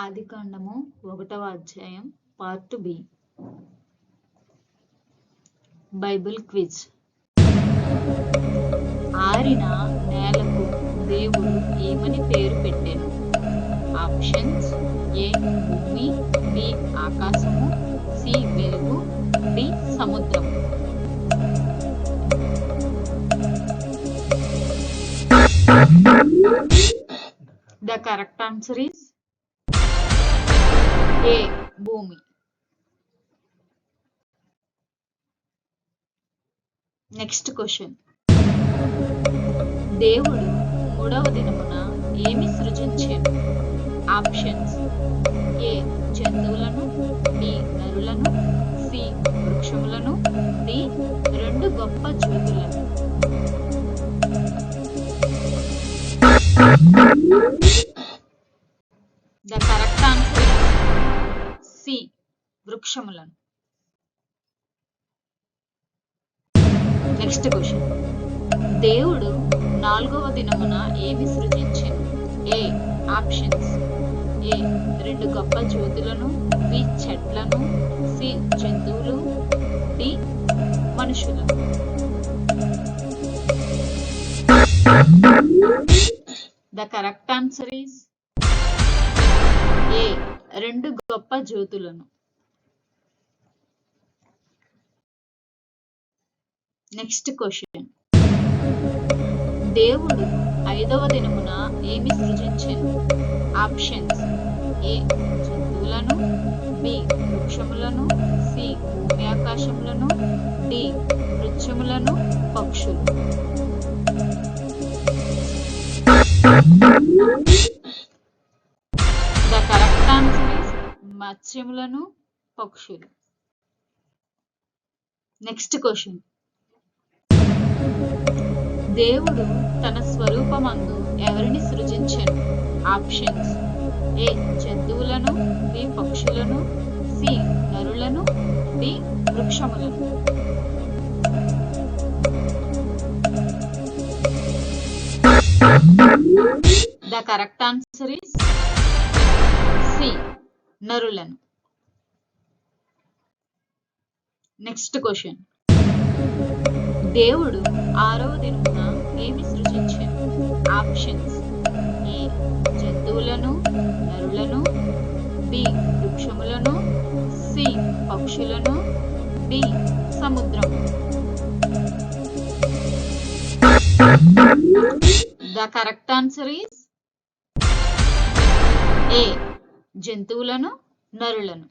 ఆదికాండము 1వ అధ్యాయం పార్ట్ బి. Bible quiz. ఆరిన నేలకు దేవుడు ఏమని పేరు పెట్టెను? ఆప్షన్స్: ఏ భూమి, బి ఆకాశము, సి వెలుగు, డి సముద్రము. The correct answer is A. భూమి. Next question. దేవుడు 3వ దినమున ఏమి సృజించెను? ఆప్షన్స్: ఏ జంతువులను, బి నరులను, సి వృక్షములను, డి 2 గొప్ప జ్యోతులను. The correct answer is C. వృక్షములను. Next question. దేవుడు 4వ దినమున ఏమి సృజించెను? ఏ ఆప్షన్స్: ఏ 2 గొప్ప జ్యోతులను, బి చెట్లను, సి జంతువులు, డి మనుషులను. The correct answer is A. 2 గొప్ప జ్యోతులను. Next question. దేవుడు 5వ దినమున ఏమి సృజించెను? ఆప్షన్స్: ఏ జంతువులను, బి వృక్షములను, సి భూమి ఆకాశములను, డి వృక్షములను, పక్షులు. The correct answer is మత్స్యములను, పక్షులు. Next question. దేవుడు తన స్వరూపమందు ఎవరిని సృజించెను? ఆప్షన్స్: ఏ జంతువులను, బి పక్షులను, సి నరులను, డి వృక్షములను. The correct answer is C. నరులను. Next question. దేవుడు 6వ దినమున ఏమి సృజించెను? ఆప్షన్స్: ఏ జంతువులను, నరులను, బి వృక్షములను, సి పక్షులను, డి సముద్రము. The correct answer is A. జంతువులను, నరులను.